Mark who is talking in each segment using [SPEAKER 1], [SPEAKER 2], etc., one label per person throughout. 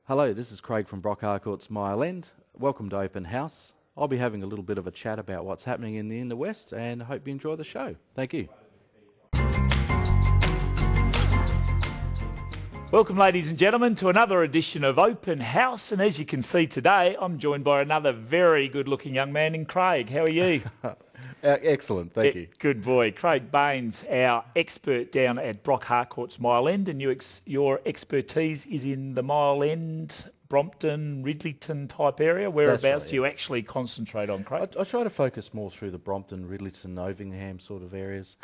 [SPEAKER 1] Hello, this is Craig from Brock Harcourt's Mile End. Welcome to Open House. I'll be having a little bit of a chat about what's happening in the Inner West and hope you enjoy the show. Thank you.
[SPEAKER 2] Welcome, ladies and gentlemen, to another edition of Open House. And as you can see today, I'm joined by another very good-looking young man in Craig. How are you?
[SPEAKER 1] Excellent, thank you.
[SPEAKER 2] Good boy. Craig Baines, our expert down at Brock Harcourt's Mile End, and your expertise is in the Mile End, Brompton, Ridleyton type area. Whereabouts do you actually concentrate on, Craig?
[SPEAKER 1] I try to focus more through the Brompton, Ridleyton, Ovingham sort of areas,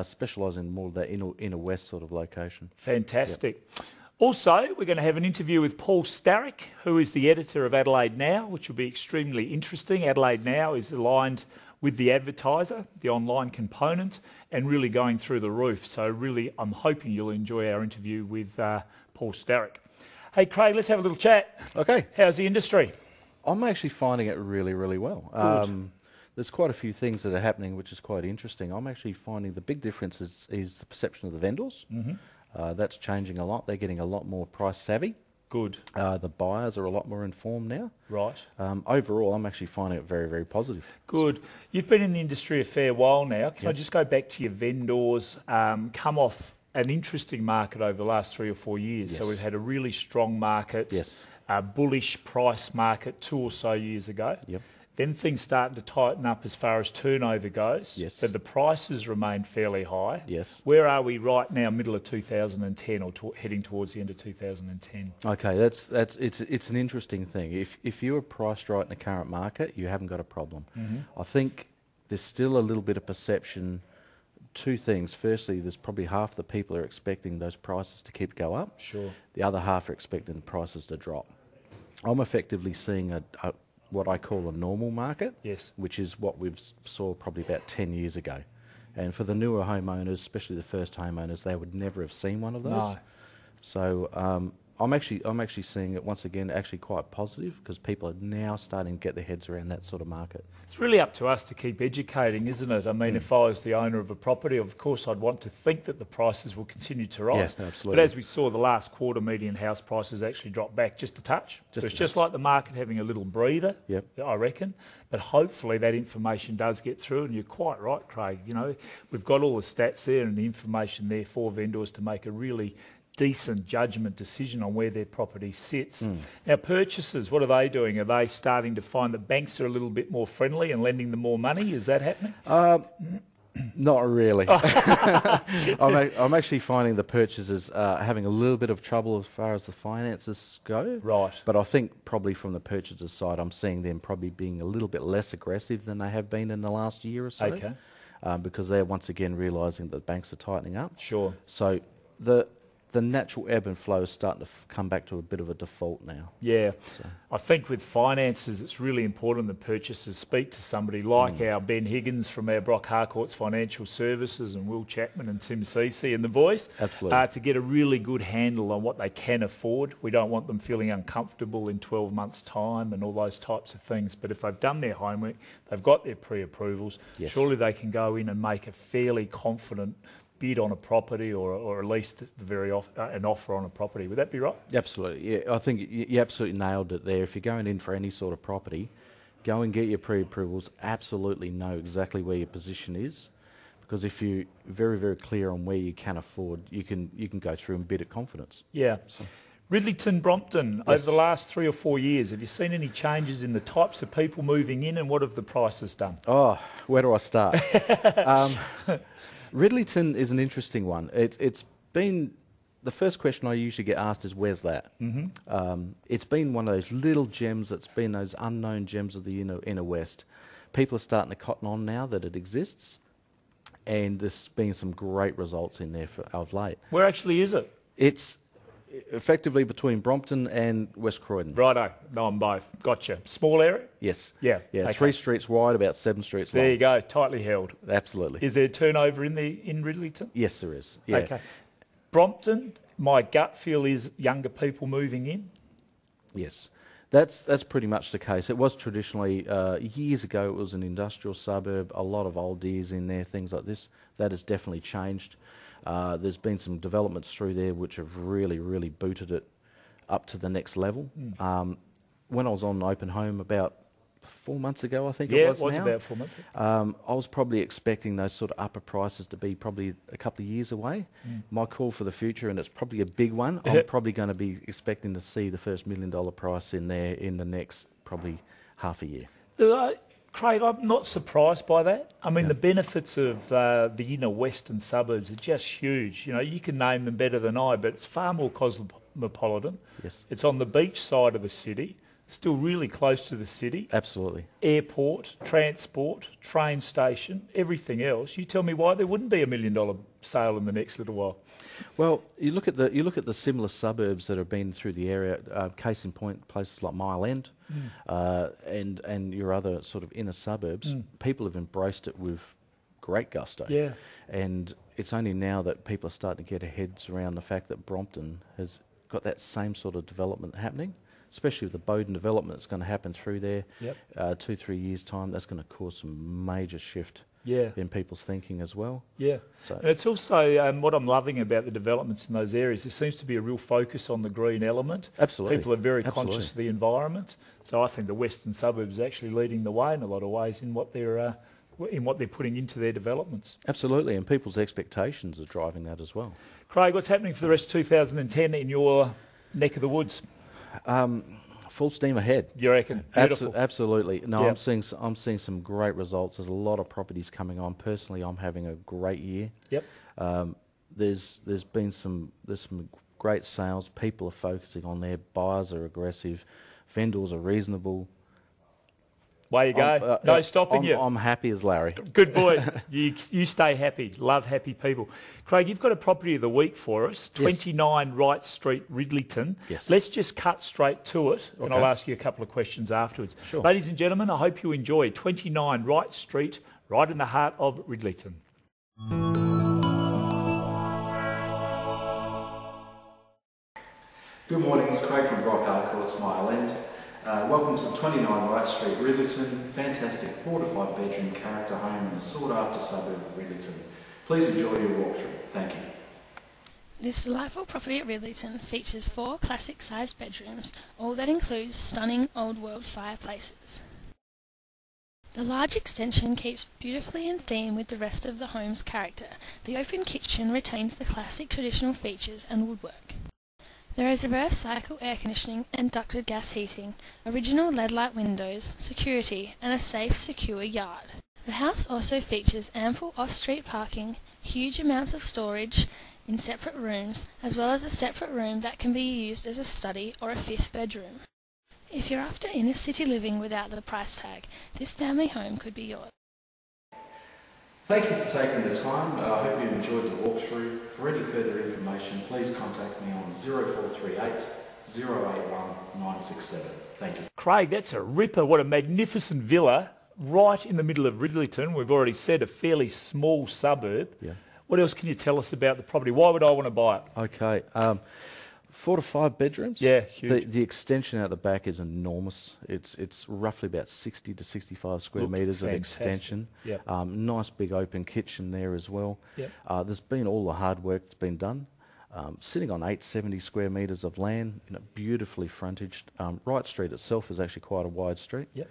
[SPEAKER 1] specialising in more of that inner west sort of location.
[SPEAKER 2] Fantastic. Yep. Also, we're going to have an interview with Paul Starrick, who is the editor of Adelaide Now, which will be extremely interesting. Adelaide Now is aligned with the Advertiser, the online component, and really going through the roof. So really, I'm hoping you'll enjoy our interview with Paul Starrick. Hey, Craig, let's have a little chat.
[SPEAKER 1] Okay.
[SPEAKER 2] How's the industry?
[SPEAKER 1] I'm actually finding it really, really well.
[SPEAKER 2] Good.
[SPEAKER 1] There's quite a few things that are happening, which is quite interesting. I'm actually finding the big difference is the perception of the vendors.
[SPEAKER 2] Mm-hmm.
[SPEAKER 1] That's changing a lot. They're getting a lot more price savvy.
[SPEAKER 2] Good.
[SPEAKER 1] The buyers are a lot more informed now.
[SPEAKER 2] Right.
[SPEAKER 1] Overall, I'm actually finding it very, very positive.
[SPEAKER 2] Good. You've been in the industry a fair while now. Can I just go back to your vendors? Come off an interesting market over the last 3 or 4 years.
[SPEAKER 1] Yes.
[SPEAKER 2] So we've had a really strong market,
[SPEAKER 1] Yes.
[SPEAKER 2] a bullish price market 2 or so years ago.
[SPEAKER 1] Yep.
[SPEAKER 2] Then things starting to tighten up as far as turnover goes.
[SPEAKER 1] Yes.
[SPEAKER 2] But the prices remain fairly high.
[SPEAKER 1] Yes.
[SPEAKER 2] Where are we right now, middle of 2010 or heading towards the end of 2010?
[SPEAKER 1] Okay, it's an interesting thing. If you are priced right in the current market, you haven't got a problem.
[SPEAKER 2] Mm-hmm.
[SPEAKER 1] I think there's still a little bit of perception. Two things. Firstly, there's probably half the people are expecting those prices to keep go up.
[SPEAKER 2] Sure.
[SPEAKER 1] The other half are expecting prices to drop. I'm effectively seeing what I call a normal market,
[SPEAKER 2] Yes.
[SPEAKER 1] which is what we've saw probably about 10 years ago. And for the newer homeowners, especially the first homeowners, they would never have seen one of those.
[SPEAKER 2] No.
[SPEAKER 1] So I'm actually seeing it once again actually quite positive because people are now starting to get their heads around that sort of market.
[SPEAKER 2] It's really up to us to keep educating, isn't it? I mean, if I was the owner of a property, of course, I'd want to think that the prices will continue to rise.
[SPEAKER 1] Yes, absolutely.
[SPEAKER 2] But as we saw, the last quarter, median house prices actually dropped back just a touch. So it's just like the market having a little breather,
[SPEAKER 1] Yep.
[SPEAKER 2] I reckon. But hopefully that information does get through. And you're quite right, Craig. You know, we've got all the stats there and the information there for vendors to make a really decent judgment decision on where their property sits. Now, purchasers, what are they doing? Are they starting to find that banks are a little bit more friendly and lending them more money? Is that happening?
[SPEAKER 1] Not really. I'm actually finding the purchasers having a little bit of trouble as far as the finances go.
[SPEAKER 2] Right.
[SPEAKER 1] But I think probably from the purchasers' side, I'm seeing them probably being a little bit less aggressive than they have been in the last year or so.
[SPEAKER 2] Okay.
[SPEAKER 1] Because they're once again realising that banks are tightening up.
[SPEAKER 2] Sure.
[SPEAKER 1] So the natural ebb and flow is starting to come back to a bit of a default now.
[SPEAKER 2] Yeah.
[SPEAKER 1] So.
[SPEAKER 2] I think with finances, it's really important that purchasers speak to somebody like our Ben Higgins from our Brock Harcourt's Financial Services and Will Chapman and Tim Cece and The Voice.
[SPEAKER 1] Absolutely.
[SPEAKER 2] To get a really good handle on what they can afford. We don't want them feeling uncomfortable in 12 months' time and all those types of things. But if they've done their homework, they've got their pre-approvals,
[SPEAKER 1] Yes.
[SPEAKER 2] surely they can go in and make a fairly confident bid on a property or at least an offer on a property. Would that be right?
[SPEAKER 1] Absolutely. Yeah, I think you absolutely nailed it there. If you're going in for any sort of property, go and get your pre-approvals. Absolutely know exactly where your position is, because if you're very, very clear on where you can afford, you can go through and bid at confidence.
[SPEAKER 2] Yeah.
[SPEAKER 1] So.
[SPEAKER 2] Ridleyton, Brompton,
[SPEAKER 1] Yes.
[SPEAKER 2] over the last 3 or 4 years, have you seen any changes in the types of people moving in and what have the prices done?
[SPEAKER 1] Oh, where do I start? Ridleyton is an interesting one. It's been the first question I usually get asked is, where's that?
[SPEAKER 2] Mm-hmm.
[SPEAKER 1] It's been one of those little gems that's been those unknown gems of the inner west. People are starting to cotton on now that it exists, and there's been some great results in there of late.
[SPEAKER 2] Where actually is it?
[SPEAKER 1] It's effectively between Brompton and West Croydon.
[SPEAKER 2] Righto, no, I'm both. Gotcha. Small area?
[SPEAKER 1] Yes.
[SPEAKER 2] Yeah.
[SPEAKER 1] Yeah,
[SPEAKER 2] okay.
[SPEAKER 1] 3 streets wide, about 7 streets long.
[SPEAKER 2] There you go, tightly held.
[SPEAKER 1] Absolutely.
[SPEAKER 2] Is there turnover in Ridleyton?
[SPEAKER 1] Yes, there is. Yeah.
[SPEAKER 2] Okay. Brompton, my gut feel is younger people moving in.
[SPEAKER 1] Yes. That's pretty much the case. It was traditionally, years ago, it was an industrial suburb, a lot of oldies in there, things like this. That has definitely changed. There's been some developments through there which have really, really booted it up to the next level. When I was on Open Home about 4 months ago, I think
[SPEAKER 2] Yeah,
[SPEAKER 1] it was now,
[SPEAKER 2] about 4 months ago.
[SPEAKER 1] I was probably expecting those sort of upper prices to be probably a couple of years away. My call for the future, and it's probably a big one, I'm probably going to be expecting to see the first $1 million price in there in the next probably half a year.
[SPEAKER 2] Craig, I'm not surprised by that. I mean, the benefits of the inner western suburbs are just huge. You know, you can name them better than I, but it's far more cosmopolitan.
[SPEAKER 1] Yes.
[SPEAKER 2] It's on the beach side of the city, still really close to the city.
[SPEAKER 1] Absolutely.
[SPEAKER 2] Airport, transport, train station, everything else. You tell me why there wouldn't be $1 million sale in the next little while.
[SPEAKER 1] Well, you look at the similar suburbs that have been through the area. Case in point, places like Mile End, and your other sort of inner suburbs. People have embraced it with great gusto.
[SPEAKER 2] Yeah.
[SPEAKER 1] And it's only now that people are starting to get their heads around the fact that Brompton has got that same sort of development happening, especially with the Bowden development that's going to happen through there. 2-3 years' time, that's going to cause some major shift in people's thinking as well.
[SPEAKER 2] Yeah.
[SPEAKER 1] So
[SPEAKER 2] And it's also what I'm loving about the developments in those areas. There seems to be a real focus on the green element.
[SPEAKER 1] Absolutely.
[SPEAKER 2] People are very conscious of the environment. So I think the western suburbs are actually leading the way in a lot of ways in what they're putting into their developments.
[SPEAKER 1] Absolutely, and people's expectations are driving that as well.
[SPEAKER 2] Craig, what's happening for the rest of 2010 in your neck of the woods?
[SPEAKER 1] Full steam ahead.
[SPEAKER 2] You reckon? Beautiful.
[SPEAKER 1] Absolutely. No,
[SPEAKER 2] Yep.
[SPEAKER 1] I'm seeing some great results. There's a lot of properties coming on. Personally, I'm having a great year.
[SPEAKER 2] Yep.
[SPEAKER 1] There's some great sales. People are focusing on there. Buyers are aggressive. Vendors are reasonable.
[SPEAKER 2] Way you go. No stopping you.
[SPEAKER 1] I'm happy as Larry.
[SPEAKER 2] Good boy. You stay happy. Love happy people. Craig, you've got a property of the week for us, 29 Wright Street, Ridleyton.
[SPEAKER 1] Yes.
[SPEAKER 2] Let's just cut straight to it, and I'll ask you a couple of questions afterwards.
[SPEAKER 1] Sure.
[SPEAKER 2] Ladies and gentlemen, I hope you enjoy 29 Wright Street, right in the heart of Ridleyton.
[SPEAKER 3] Good morning, it's Craig from Brock Harcourt's Mile End. Welcome to 29 Wright Street, Ridleyton. Fantastic 4 to 5 bedroom character home in the sought after suburb of Ridleyton. Please enjoy your walkthrough. Thank you.
[SPEAKER 4] This delightful property at Ridleyton features 4 classic-sized bedrooms, all that includes stunning old-world fireplaces. The large extension keeps beautifully in theme with the rest of the home's character. The open kitchen retains the classic traditional features and woodwork. There is reverse cycle air conditioning and ducted gas heating, original LED light windows, security, and a safe, secure yard. The house also features ample off-street parking, huge amounts of storage in separate rooms, as well as a separate room that can be used as a study or a 5th bedroom. If you're after inner city living without the price tag, this family home could be yours.
[SPEAKER 3] Thank you for taking the time. I hope you enjoyed the walkthrough. For any further information, please contact me on 0438 081 967. Thank you.
[SPEAKER 2] Craig, that's a ripper. What a magnificent villa right in the middle of Ridleyton. We've already said a fairly small suburb.
[SPEAKER 1] Yeah.
[SPEAKER 2] What else can you tell us about the property? Why would I want to buy it?
[SPEAKER 1] Okay. 4 to 5 bedrooms.
[SPEAKER 2] Yeah, huge.
[SPEAKER 1] The extension out the back is enormous. It's roughly about 60 to 65 square metres of extension.
[SPEAKER 2] Yep.
[SPEAKER 1] Nice big open kitchen there as well.
[SPEAKER 2] Yep.
[SPEAKER 1] There's been all the hard work that's been done. Sitting on 870 square metres of land, beautifully frontaged. Wright Street itself is actually quite a wide street.
[SPEAKER 2] Yep.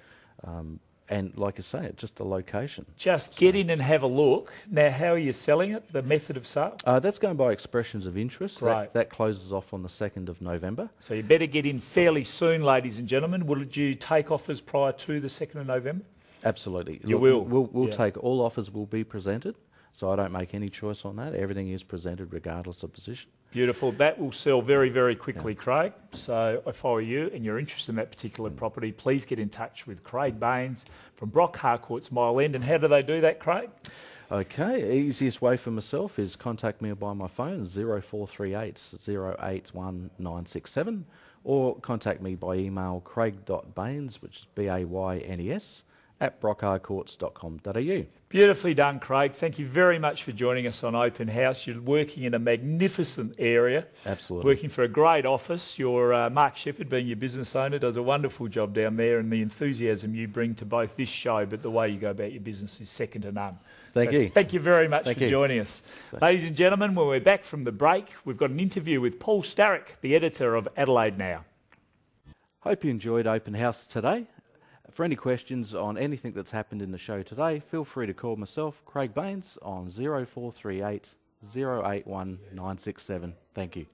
[SPEAKER 1] And like I say, just the location.
[SPEAKER 2] Just get in and have a look. Now, how are you selling it? The method of sale?
[SPEAKER 1] That's going by expressions of interest.
[SPEAKER 2] Right.
[SPEAKER 1] That closes off on the 2nd of November.
[SPEAKER 2] So you better get in fairly soon, ladies and gentlemen. Will you take offers prior to the 2nd of November?
[SPEAKER 1] Absolutely.
[SPEAKER 2] You will?
[SPEAKER 1] We'll take all offers will be presented. So I don't make any choice on that. Everything is presented regardless of position.
[SPEAKER 2] Beautiful. That will sell very, very quickly, Craig. So if I were you and you're interested in that particular property, please get in touch with Craig Baines from Brock Harcourt's Mile End. And how do they do that, Craig?
[SPEAKER 1] Okay, easiest way for myself is contact me by my phone, 0438 081 967, or contact me by email craig.baines, which is BAYNES, at brockharcourts.com.au.
[SPEAKER 2] Beautifully done, Craig. Thank you very much for joining us on Open House. You're working in a magnificent area.
[SPEAKER 1] Absolutely.
[SPEAKER 2] Working for a great office. Your Mark Shepherd, being your business owner, does a wonderful job down there, and the enthusiasm you bring to both this show, but the way you go about your business is second to none.
[SPEAKER 1] Thank you.
[SPEAKER 2] Thank you very much
[SPEAKER 1] Thank
[SPEAKER 2] for
[SPEAKER 1] you.
[SPEAKER 2] joining us. Ladies and gentlemen, when we're back from the break, we've got an interview with Paul Starrick, the editor of Adelaide Now.
[SPEAKER 1] Hope you enjoyed Open House today. For any questions on anything that's happened in the show today, feel free to call myself, Craig Baines, on 0438 081 967. Thank you.